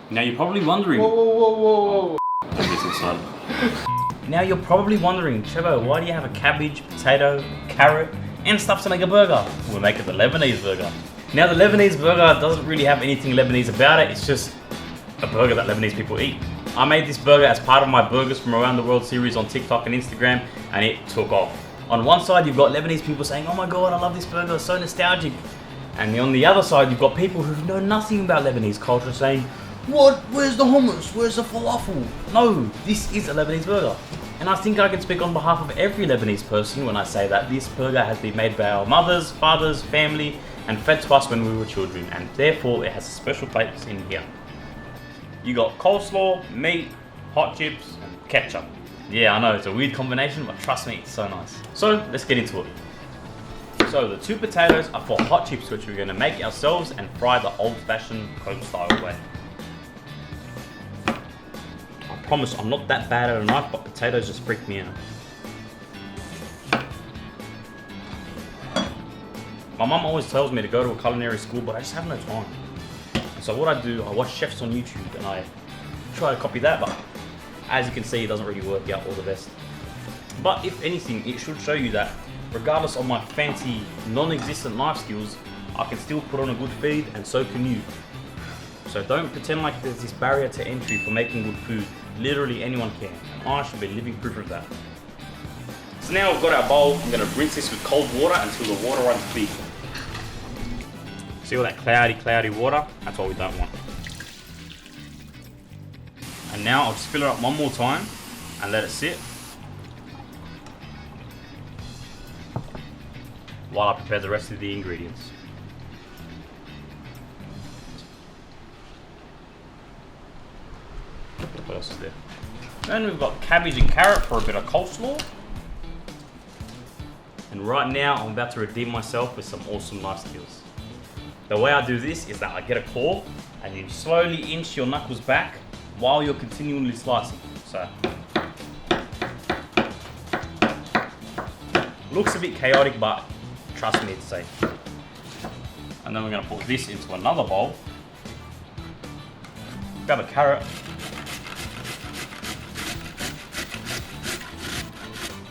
Now you're probably wondering. Whoa. This inside. Now you're probably wondering, Trevor, why do you have a cabbage, potato, carrot, and stuff to make a burger? We'll make it the Lebanese burger. Now the Lebanese burger doesn't really have anything Lebanese about it. It's just a burger that Lebanese people eat. I made this burger as part of my Burgers from Around the World series on TikTok and Instagram, and it took off. On one side, you've got Lebanese people saying, oh my God, I love this burger, it's so nostalgic. And on the other side, you've got people who know nothing about Lebanese culture saying, what? Where's the hummus? Where's the falafel? No, this is a Lebanese burger. And I think I can speak on behalf of every Lebanese person when I say that this burger has been made by our mothers, fathers, family, and fed to us when we were children, and therefore it has a special place in here. You got coleslaw, meat, hot chips, and ketchup. Yeah, I know, it's a weird combination, but trust me, it's so nice. So, let's get into it. So, the 2 potatoes are for hot chips, which we're going to make ourselves and fry the old-fashioned Coke style way. I promise I'm not that bad at a knife, but potatoes just freak me out. My mum always tells me to go to a culinary school, but I just have no time. So what I do, I watch chefs on YouTube and I try to copy that, but as you can see, it doesn't really work out all the best. But if anything, it should show you that regardless of my fancy, non-existent knife skills, I can still put on a good feed, and so can you. So don't pretend like there's this barrier to entry for making good food. Literally anyone can, and I should be living proof of that. So now we've got our bowl, I'm going to rinse this with cold water until the water runs big. See all that cloudy water? That's what we don't want. And now I'll just fill it up one more time and let it sit while I prepare the rest of the ingredients. What else is there? Then we've got cabbage and carrot for a bit of coleslaw. And right now I'm about to redeem myself with some awesome knife skills. The way I do this is that I get a claw and you slowly inch your knuckles back while you're continually slicing. So, looks a bit chaotic, but trust me, it's safe. And then we're going to put this into another bowl. Grab a carrot.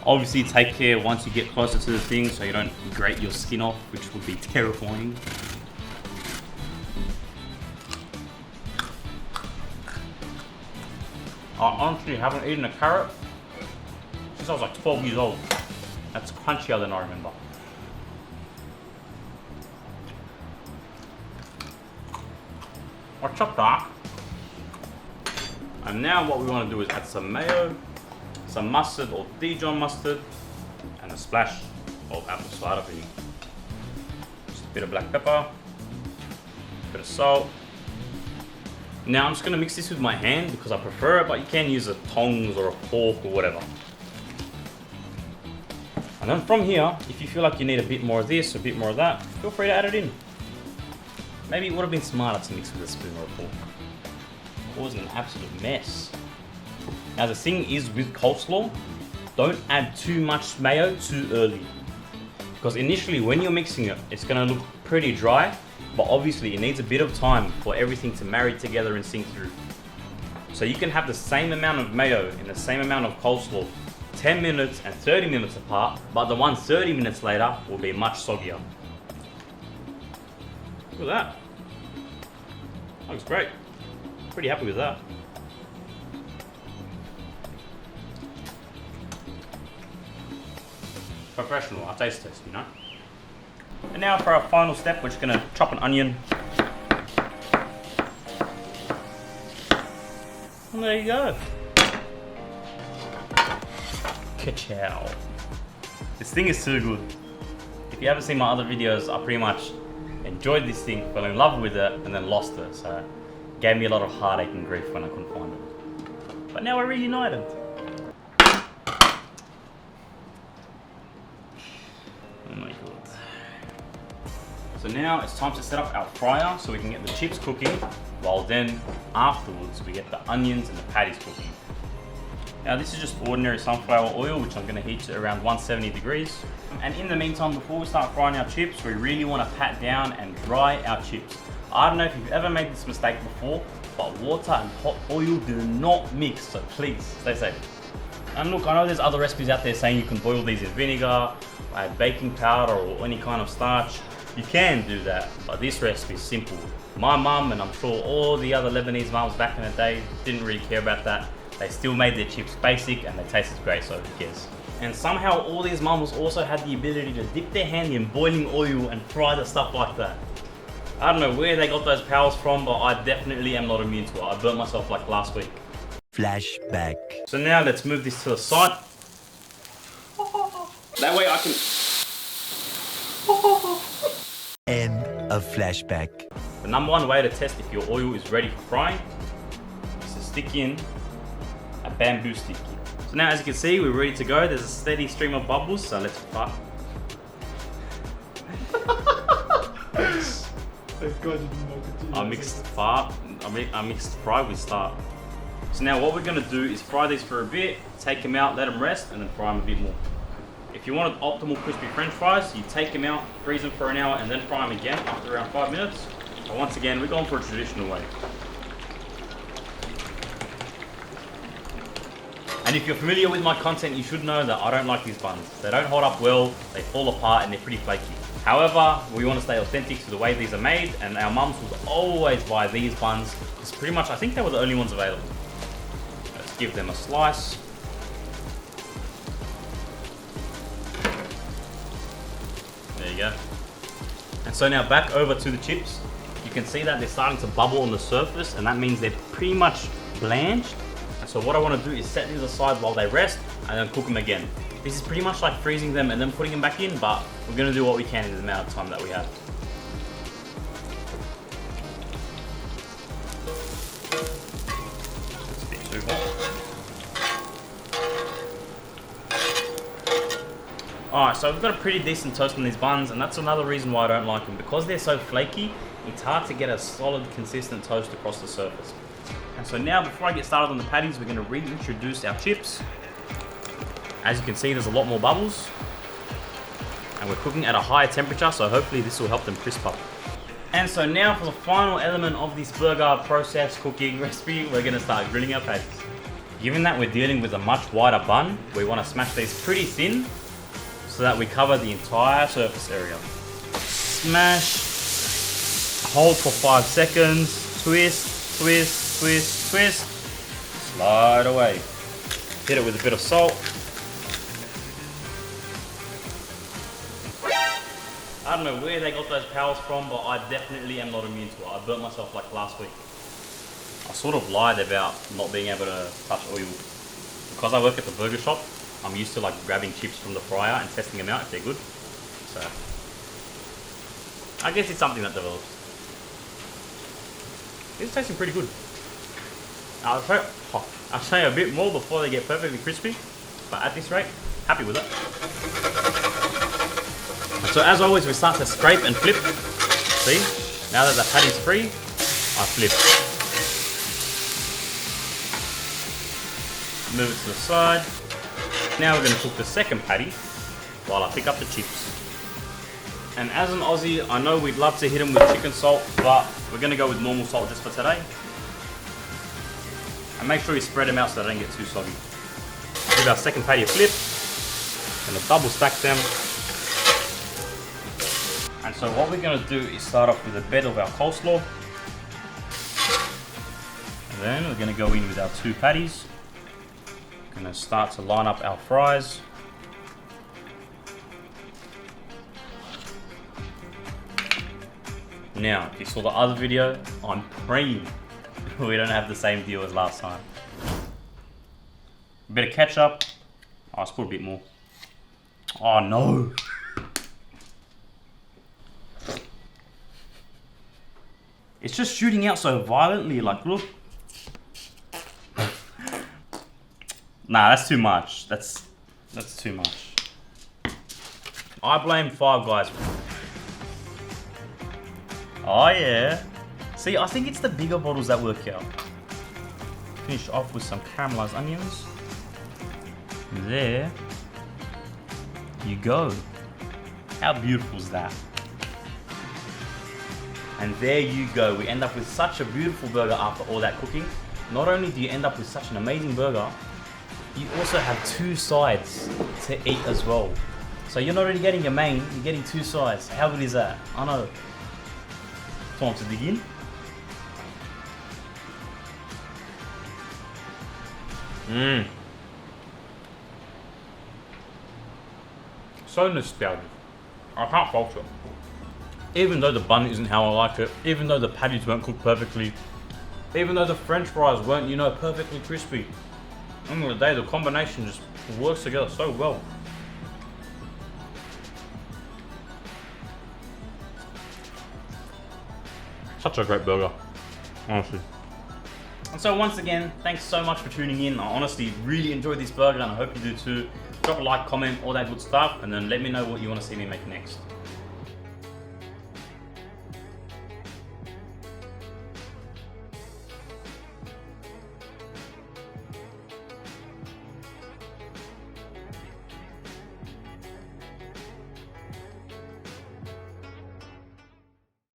Obviously take care once you get closer to the thing so you don't grate your skin off, which would be terrifying. I honestly haven't eaten a carrot since I was like 12 years old. That's crunchier than I remember. I chopped that. And now what we want to do is add some mayo, some mustard or Dijon mustard, and a splash of apple cider vinegar. Just a bit of black pepper, a bit of salt. Now I'm just going to mix this with my hand because I prefer it, but you can use a tongs or a fork or whatever. And then from here, if you feel like you need a bit more of this, a bit more of that, feel free to add it in. Maybe it would have been smarter to mix with a spoon or a fork. Causing an absolute mess. Now the thing is with coleslaw, don't add too much mayo too early. Because initially when you're mixing it, it's going to look pretty dry, but obviously it needs a bit of time for everything to marry together and sink through. So you can have the same amount of mayo and the same amount of coleslaw 10 minutes and 30 minutes apart, but the one 30 minutes later will be much soggier. Look at that. Looks great. Pretty happy with that. Professional, I taste test, you know. And now for our final step, we're just gonna chop an onion. And there you go. Ka-chow. This thing is too good. If you haven't seen my other videos, I pretty much enjoyed this thing, fell in love with it, and then lost it. So it gave me a lot of heartache and grief when I couldn't find it. But now we're reunited. Oh my god. So now it's time to set up our fryer so we can get the chips cooking, while then afterwards we get the onions and the patties cooking. Now this is just ordinary sunflower oil, which I'm going to heat to around 170 degrees. And in the meantime, before we start frying our chips, we really want to pat down and dry our chips. I don't know if you've ever made this mistake before, but water and hot oil do not mix, so please stay safe. And look, I know there's other recipes out there saying you can boil these in vinegar, add baking powder or any kind of starch. You can do that, but this recipe is simple. My mum, and I'm sure all the other Lebanese mums back in the day, didn't really care about that. They still made their chips basic and they tasted great, so who cares? And somehow all these mums also had the ability to dip their hand in boiling oil and fry the stuff like that. I don't know where they got those powers from, but I definitely am not immune to it. I burnt myself like last week. Flashback. So now let's move this to the side. That way I can... End of flashback. The number one way to test if your oil is ready for frying is to stick in a bamboo stick. So now as you can see, we're ready to go. There's a steady stream of bubbles, so let's fry. I mixed fry with start. So now what we're going to do is fry these for a bit, take them out, let them rest, and then fry them a bit more. If you wanted optimal crispy french fries, you take them out, freeze them for an hour, and then fry them again after around 5 minutes. But once again, we're going for a traditional way. And if you're familiar with my content, you should know that I don't like these buns. They don't hold up well, they fall apart, and they're pretty flaky. However, we want to stay authentic to the way these are made, and our mums would always buy these buns because pretty much I think they were the only ones available. Let's give them a slice. There you go. And so now back over to the chips. You can see that they're starting to bubble on the surface, and that means they're pretty much blanched. And so what I want to do is set these aside while they rest and then cook them again. This is pretty much like freezing them and then putting them back in, but we're going to do what we can in the amount of time that we have. It's a bit too hot. Alright, so we've got a pretty decent toast on these buns, and that's another reason why I don't like them. Because they're so flaky, it's hard to get a solid, consistent toast across the surface. And so now, before I get started on the patties, we're going to reintroduce our chips. As you can see, there's a lot more bubbles. And we're cooking at a higher temperature, so hopefully this will help them crisp up. And so now for the final element of this burger process cooking recipe, we're going to start grilling our patties. Given that we're dealing with a much wider bun, we want to smash these pretty thin so that we cover the entire surface area. Smash, hold for 5 seconds, twist, twist, twist, twist, slide away. Hit it with a bit of salt. I don't know where they got those powers from, but I definitely am not immune to it. I burnt myself like last week. I sort of lied about not being able to touch oil. Because I work at the burger shop, I'm used to like grabbing chips from the fryer and testing them out if they're good. So, I guess it's something that develops. It's tasting pretty good. I'll show you a bit more before they get perfectly crispy, but at this rate, happy with it. So as always, we start to scrape and flip. See, now that the patty's free, I flip. Move it to the side. Now we're going to cook the second patty while I pick up the chips. And as an Aussie, I know we'd love to hit them with chicken salt, but we're going to go with normal salt just for today. And make sure you spread them out so they don't get too soggy. Give our second patty a flip. Gonna double stack them. And so what we're going to do is start off with a bed of our coleslaw. And then we're going to go in with our 2 patties. Going to start to line up our fries. Now, if you saw the other video, I'm praying we don't have the same deal as last time. A bit of ketchup. Oh, let's put a bit more. Oh no! It's just shooting out so violently, like look. Nah, that's too much. That's too much. I blame Five Guys. Oh yeah. See, I think it's the bigger bottles that work out. Finish off with some caramelized onions. There you go. How beautiful is that? And there you go. We end up with such a beautiful burger after all that cooking. Not only do you end up with such an amazing burger, you also have 2 sides to eat as well. So you're not only getting your main, you're getting 2 sides. How good is that? I know. Time to dig in. So nostalgic. I can't fault it. Even though the bun isn't how I like it, even though the patties weren't cooked perfectly, even though the french fries weren't, you know, perfectly crispy. At the end of the day, the combination just works together so well. Such a great burger, honestly. And so once again, thanks so much for tuning in. I honestly really enjoyed this burger and I hope you do too. Drop a like, comment, all that good stuff, and then let me know what you want to see me make next.